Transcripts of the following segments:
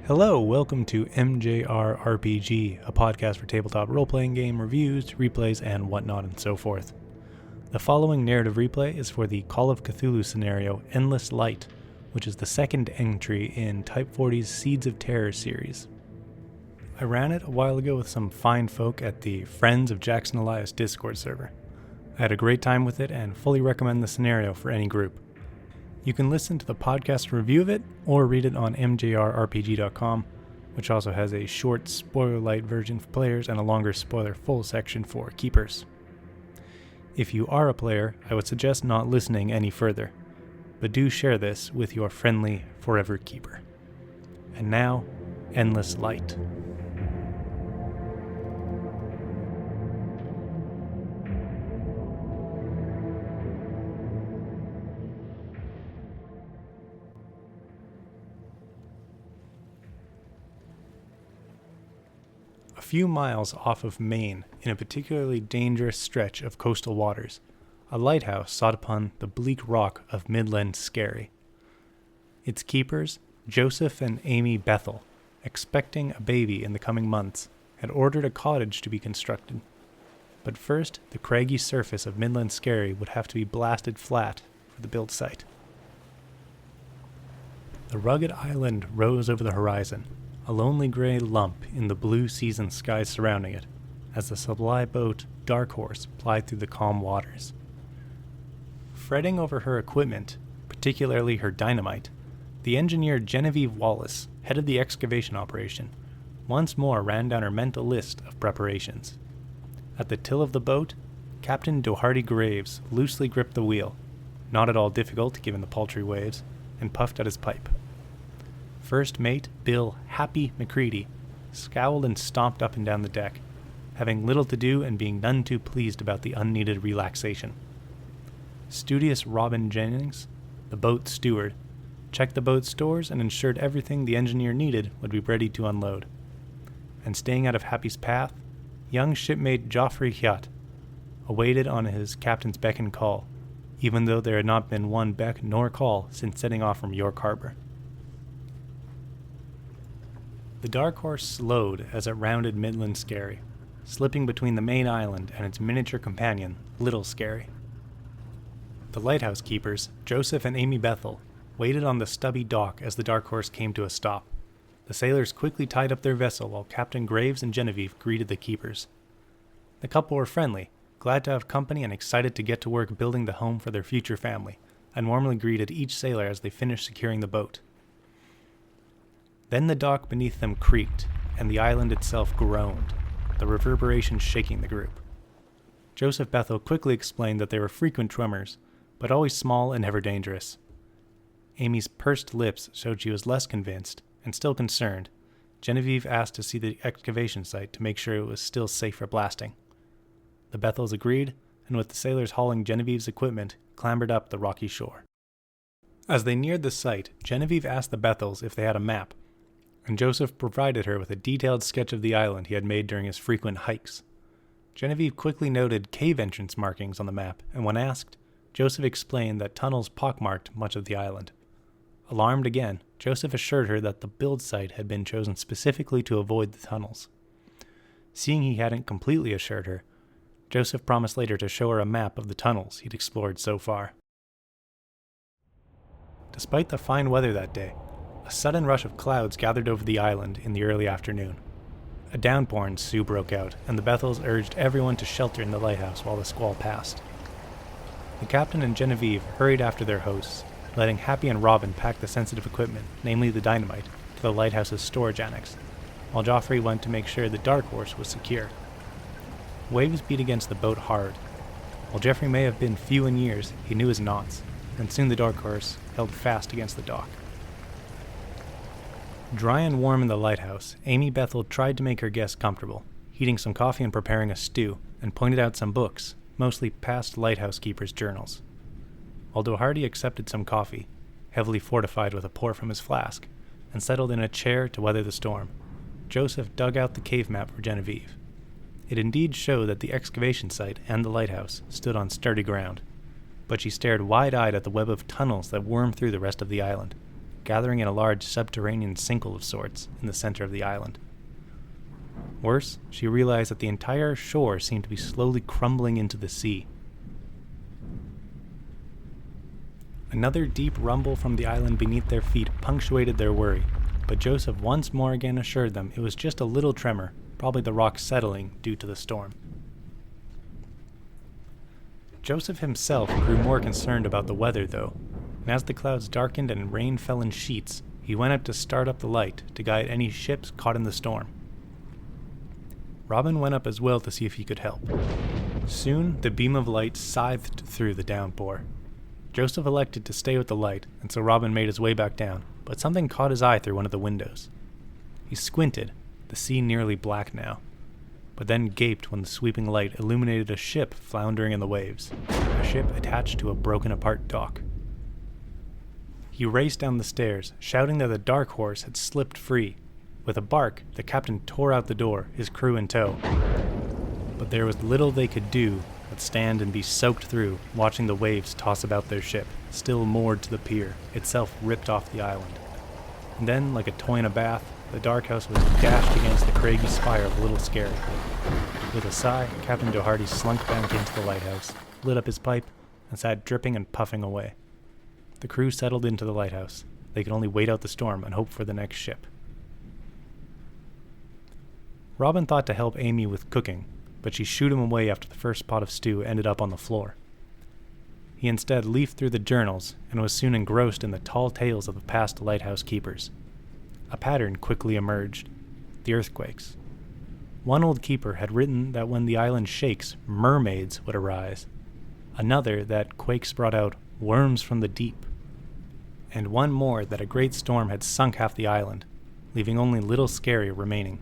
Hello, welcome to MJR RPG, a podcast for tabletop role-playing game reviews, replays, and whatnot and so forth. The following narrative replay is for the Call of Cthulhu scenario Endless Light, which is the second entry in Type 40's Seeds of Terror series. I ran it a while ago with some fine folk at the Friends of Jackson Elias Discord server. I had a great time with it and fully recommend the scenario for any group. You can listen to the podcast review of it or read it on mjrrpg.com, which also has a short spoiler-light version for players and a longer spoiler-full section for keepers. If you are a player, I would suggest not listening any further, but do share this with your friendly forever keeper. And now, Endless Light. A few miles off of Maine, in a particularly dangerous stretch of coastal waters, a lighthouse sat upon the bleak rock of Midland Skerry. Its keepers, Joseph and Amy Bethel, expecting a baby in the coming months, had ordered a cottage to be constructed. But first, the craggy surface of Midland Skerry would have to be blasted flat for the build site. The rugged island rose over the horizon, a lonely gray lump in the blue season sky surrounding it, as the supply boat Dark Horse plied through the calm waters. Fretting over her equipment, particularly her dynamite, the engineer Genevieve Wallace, head of the excavation operation, once more ran down her mental list of preparations. At the till of the boat, Captain Doherty Graves loosely gripped the wheel, not at all difficult given the paltry waves, and puffed at his pipe. First mate Bill Happy McCready scowled and stomped up and down the deck, having little to do and being none too pleased about the unneeded relaxation. Studious Robin Jennings, the boat steward, checked the boat's stores and ensured everything the engineer needed would be ready to unload. And staying out of Happy's path, young shipmate Geoffrey Hyatt awaited on his captain's beck and call, even though there had not been one beck nor call since setting off from York Harbor. The Dark Horse slowed as it rounded Midland Skerry, slipping between the main island and its miniature companion, Little Skerry. The lighthouse keepers, Joseph and Amy Bethel, waited on the stubby dock as the Dark Horse came to a stop. The sailors quickly tied up their vessel while Captain Graves and Genevieve greeted the keepers. The couple were friendly, glad to have company and excited to get to work building the home for their future family, and warmly greeted each sailor as they finished securing the boat. Then the dock beneath them creaked, and the island itself groaned, the reverberations shaking the group. Joseph Bethel quickly explained that they were frequent tremors, but always small and never dangerous. Amy's pursed lips showed she was less convinced, and still concerned. Genevieve asked to see the excavation site to make sure it was still safe for blasting. The Bethels agreed, and with the sailors hauling Genevieve's equipment, clambered up the rocky shore. As they neared the site, Genevieve asked the Bethels if they had a map, and Joseph provided her with a detailed sketch of the island he had made during his frequent hikes. Genevieve quickly noted cave entrance markings on the map, and when asked, Joseph explained that tunnels pockmarked much of the island. Alarmed again, Joseph assured her that the build site had been chosen specifically to avoid the tunnels. Seeing he hadn't completely assured her, Joseph promised later to show her a map of the tunnels he'd explored so far. Despite the fine weather that day, a sudden rush of clouds gathered over the island in the early afternoon. A downpour in Sioux broke out, and the Bethels urged everyone to shelter in the lighthouse while the squall passed. The captain and Genevieve hurried after their hosts, letting Happy and Robin pack the sensitive equipment, namely the dynamite, to the lighthouse's storage annex, while Geoffrey went to make sure the Dark Horse was secure. Waves beat against the boat hard. While Geoffrey may have been few in years, he knew his knots, and soon the Dark Horse held fast against the dock. Dry and warm in the lighthouse, Amy Bethel tried to make her guests comfortable, heating some coffee and preparing a stew, and pointed out some books, mostly past lighthouse keepers' journals. While Doherty accepted some coffee, heavily fortified with a pour from his flask, and settled in a chair to weather the storm, Joseph dug out the cave map for Genevieve. It indeed showed that the excavation site and the lighthouse stood on sturdy ground, but she stared wide-eyed at the web of tunnels that wormed through the rest of the island. gathering in a large subterranean sinkhole of sorts in the center of the island. Worse, she realized that the entire shore seemed to be slowly crumbling into the sea. Another deep rumble from the island beneath their feet punctuated their worry, but Joseph once more again assured them it was just a little tremor, probably the rocks settling due to the storm. Joseph himself grew more concerned about the weather, though, and as the clouds darkened and rain fell in sheets, he went up to start up the light to guide any ships caught in the storm. Robin went up as well to see if he could help. Soon, the beam of light scythed through the downpour. Joseph elected to stay with the light, and so Robin made his way back down, but something caught his eye through one of the windows. He squinted, the sea nearly black now, but then gaped when the sweeping light illuminated a ship floundering in the waves, a ship attached to a broken-apart dock. He raced down the stairs, shouting that the Dark Horse had slipped free. With a bark, the captain tore out the door, his crew in tow. But there was little they could do but stand and be soaked through, watching the waves toss about their ship, still moored to the pier, itself ripped off the island. And then, like a toy in a bath, the Dark House was dashed against the craggy spire of Little Scary. With a sigh, Captain Doherty slunk back into the lighthouse, lit up his pipe, and sat dripping and puffing away. The crew settled into the lighthouse. They could only wait out the storm and hope for the next ship. Robin thought to help Amy with cooking, but she shooed him away after the first pot of stew ended up on the floor. He instead leafed through the journals and was soon engrossed in the tall tales of the past lighthouse keepers. A pattern quickly emerged: the earthquakes. One old keeper had written that when the island shakes, mermaids would arise. Another that quakes brought out worms from the deep. And one more that a great storm had sunk half the island, leaving only Little Scary remaining.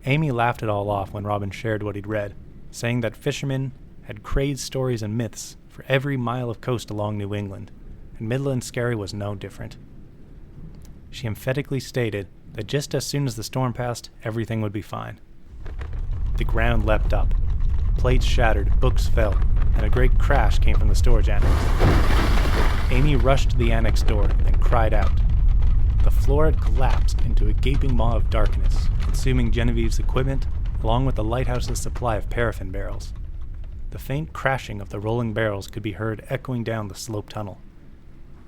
Amy laughed it all off when Robin shared what he'd read, saying that fishermen had crazed stories and myths for every mile of coast along New England, and Midland Scary was no different. She emphatically stated that just as soon as the storm passed, everything would be fine. The ground leapt up. Plates shattered, books fell, and a great crash came from the storage annex. Amy rushed to the annex door and cried out. The floor had collapsed into a gaping maw of darkness, consuming Genevieve's equipment, along with the lighthouse's supply of paraffin barrels. The faint crashing of the rolling barrels could be heard echoing down the slope tunnel.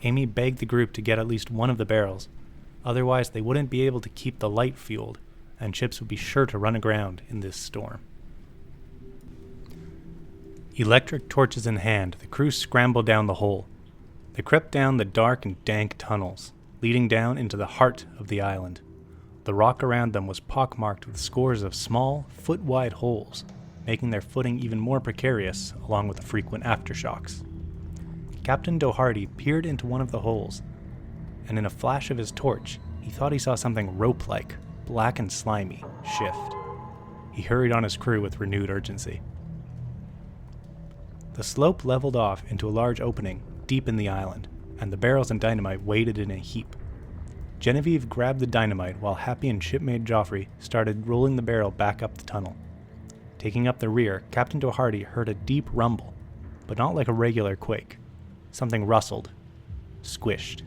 Amy begged the group to get at least one of the barrels, otherwise they wouldn't be able to keep the light fueled, and ships would be sure to run aground in this storm. Electric torches in hand, the crew scrambled down the hole. They crept down the dark and dank tunnels, leading down into the heart of the island. The rock around them was pockmarked with scores of small, foot-wide holes, making their footing even more precarious, along with the frequent aftershocks. Captain Doherty peered into one of the holes, and in a flash of his torch, he thought he saw something rope-like, black and slimy, shift. He hurried on his crew with renewed urgency. The slope leveled off into a large opening deep in the island, and the barrels and dynamite waited in a heap. Genevieve grabbed the dynamite while Happy and shipmate Joffrey started rolling the barrel back up the tunnel. Taking up the rear, Captain Doherty heard a deep rumble, but not like a regular quake. Something rustled, squished.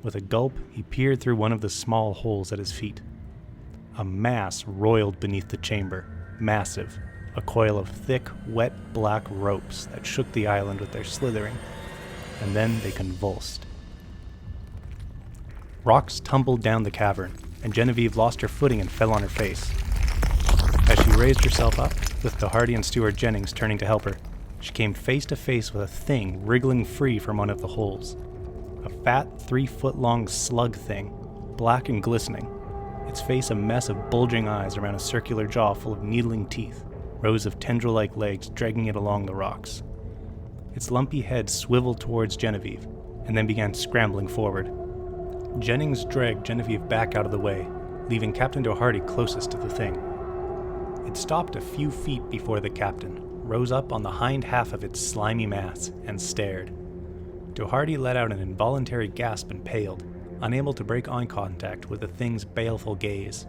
With a gulp, he peered through one of the small holes at his feet. A mass roiled beneath the chamber, massive, a coil of thick, wet black ropes that shook the island with their slithering, and then they convulsed. Rocks tumbled down the cavern, and Genevieve lost her footing and fell on her face. As she raised herself up, with Doherty and Stewart Jennings turning to help her, she came face to face with a thing wriggling free from one of the holes. A fat, 3-foot-long slug thing, black and glistening, its face a mess of bulging eyes around a circular jaw full of needling teeth, rows of tendril-like legs dragging it along the rocks. Its lumpy head swiveled towards Genevieve, and then began scrambling forward. Jennings dragged Genevieve back out of the way, leaving Captain Doherty closest to the thing. It stopped a few feet before the captain, rose up on the hind half of its slimy mass, and stared. Doherty let out an involuntary gasp and paled, unable to break eye contact with the thing's baleful gaze.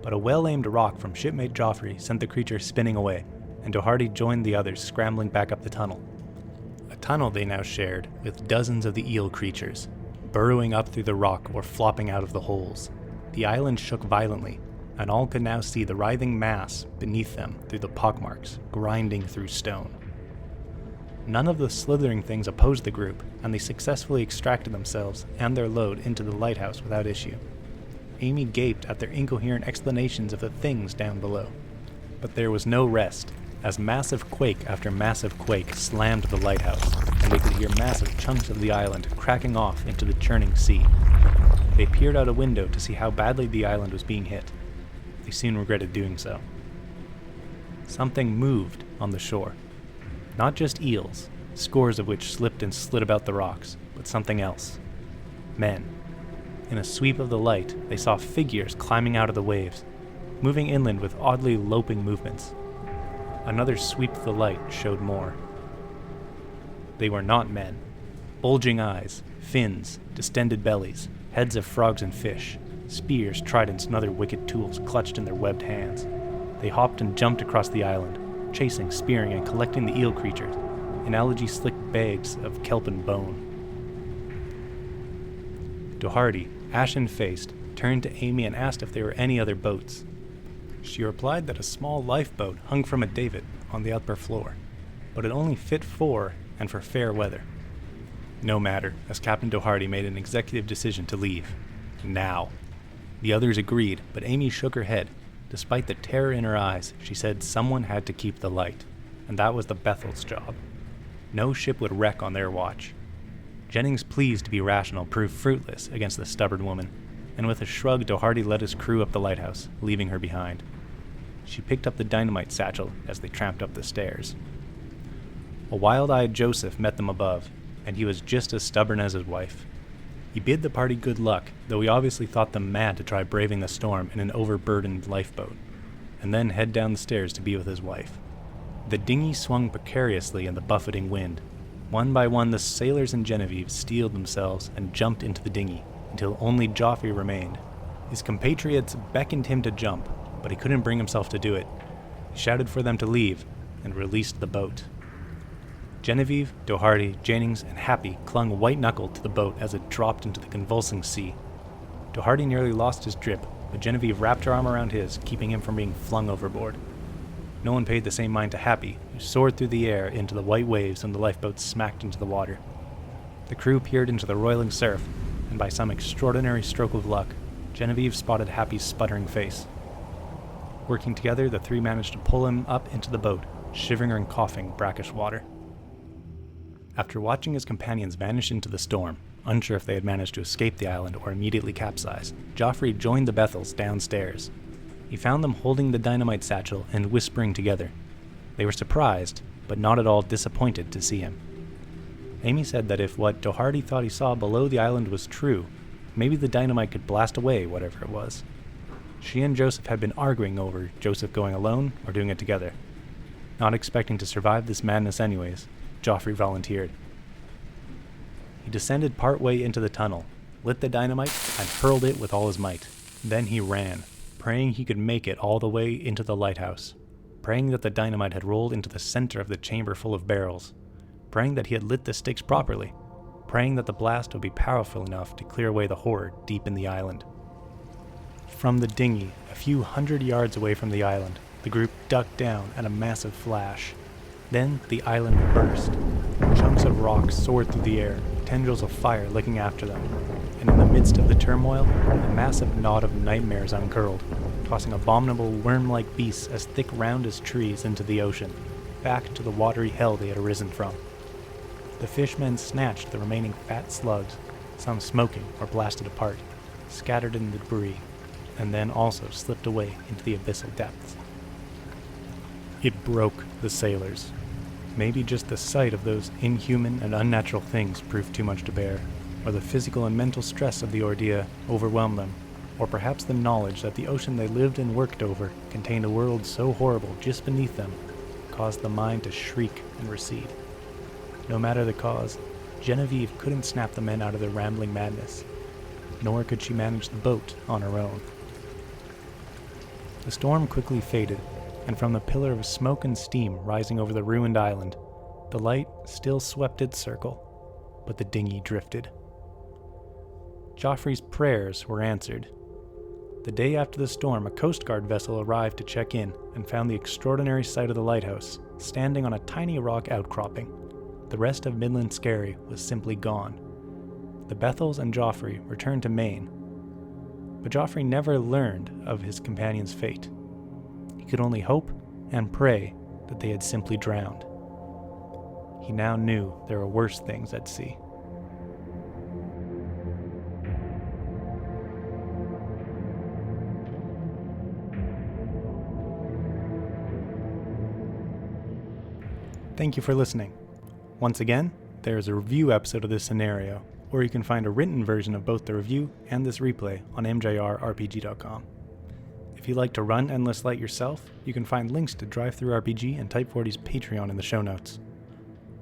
But a well-aimed rock from shipmate Joffrey sent the creature spinning away, and Doherty joined the others scrambling back up the tunnel. A tunnel they now shared with dozens of the eel creatures, burrowing up through the rock or flopping out of the holes. The island shook violently, and all could now see the writhing mass beneath them through the pockmarks, grinding through stone. None of the slithering things opposed the group, and they successfully extracted themselves and their load into the lighthouse without issue. Amy gaped at their incoherent explanations of the things down below. But there was no rest, as massive quake after massive quake slammed the lighthouse, and they could hear massive chunks of the island cracking off into the churning sea. They peered out a window to see how badly the island was being hit. They soon regretted doing so. Something moved on the shore. Not just eels, scores of which slipped and slid about the rocks, but something else. Men. In a sweep of the light, they saw figures climbing out of the waves, moving inland with oddly loping movements. Another sweep of the light showed more. They were not men. Bulging eyes, fins, distended bellies, heads of frogs and fish, spears, tridents, and other wicked tools clutched in their webbed hands. They hopped and jumped across the island, chasing, spearing, and collecting the eel creatures in algae-slicked bags of kelp and bone. Doherty, ashen-faced, turned to Amy and asked if there were any other boats. She replied that a small lifeboat hung from a davit on the upper floor, but it only fit 4 and for fair weather. No matter, as Captain Doherty made an executive decision to leave. Now. The others agreed, but Amy shook her head. Despite the terror in her eyes, she said someone had to keep the light, and that was the Bethel's job. No ship would wreck on their watch. Jennings' pleas to be rational proved fruitless against the stubborn woman, and with a shrug Doherty led his crew up the lighthouse, leaving her behind. She picked up the dynamite satchel as they tramped up the stairs. A wild-eyed Joseph met them above, and he was just as stubborn as his wife. He bid the party good luck, though he obviously thought them mad to try braving the storm in an overburdened lifeboat, and then head down the stairs to be with his wife. The dinghy swung precariously in the buffeting wind. One by one the sailors and Genevieve steeled themselves and jumped into the dinghy, until only Joffrey remained. His compatriots beckoned him to jump, but he couldn't bring himself to do it. He shouted for them to leave, and released the boat. Genevieve, Doherty, Jennings, and Happy clung white-knuckled to the boat as it dropped into the convulsing sea. Doherty nearly lost his grip, but Genevieve wrapped her arm around his, keeping him from being flung overboard. No one paid the same mind to Happy, who soared through the air into the white waves when the lifeboat smacked into the water. The crew peered into the roiling surf, and by some extraordinary stroke of luck, Genevieve spotted Happy's sputtering face. Working together, the 3 managed to pull him up into the boat, shivering and coughing brackish water. After watching his companions vanish into the storm, unsure if they had managed to escape the island or immediately capsize, Joffrey joined the Bethels downstairs. He found them holding the dynamite satchel and whispering together. They were surprised, but not at all disappointed to see him. Amy said that if what Doherty thought he saw below the island was true, maybe the dynamite could blast away whatever it was. She and Joseph had been arguing over Joseph going alone or doing it together. Not expecting to survive this madness anyways, Joffrey volunteered. He descended partway into the tunnel, lit the dynamite, and hurled it with all his might. Then he ran, praying he could make it all the way into the lighthouse, praying that the dynamite had rolled into the center of the chamber full of barrels, praying that he had lit the sticks properly, praying that the blast would be powerful enough to clear away the horror deep in the island. From the dinghy, a few 100 yards away from the island, the group ducked down at a massive flash. Then the island burst. Chunks of rock soared through the air, tendrils of fire licking after them, and in the midst of the turmoil, a massive knot of nightmares uncurled, tossing abominable worm-like beasts as thick round as trees into the ocean, back to the watery hell they had arisen from. The fishmen snatched the remaining fat slugs, some smoking or blasted apart, scattered in the debris, and then also slipped away into the abyssal depths. It broke the sailors. Maybe just the sight of those inhuman and unnatural things proved too much to bear, or the physical and mental stress of the ordeal overwhelmed them, or perhaps the knowledge that the ocean they lived and worked over contained a world so horrible just beneath them caused the mind to shriek and recede. No matter the cause, Genevieve couldn't snap the men out of their rambling madness, nor could she manage the boat on her own. The storm quickly faded, and from the pillar of smoke and steam rising over the ruined island, the light still swept its circle, but the dinghy drifted. Joffrey's prayers were answered. The day after the storm, a Coast Guard vessel arrived to check in and found the extraordinary sight of the lighthouse, standing on a tiny rock outcropping. The rest of Midland Skerry was simply gone. The Bethels and Joffrey returned to Maine, but Joffrey never learned of his companion's fate. He could only hope and pray that they had simply drowned. He now knew there were worse things at sea. Thank you for listening. Once again, there is a review episode of this scenario, or you can find a written version of both the review and this replay on mjrrpg.com. If you'd like to run Endless Light yourself, you can find links to DriveThruRPG and Type 40's Patreon in the show notes.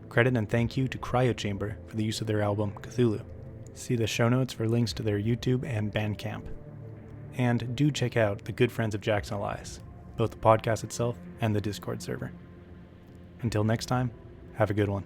Credit and thank you to CryoChamber for the use of their album Cthulhu. See the show notes for links to their YouTube and Bandcamp. And do check out the Good Friends of Jackson Elias, both the podcast itself and the Discord server. Until next time, have a good one.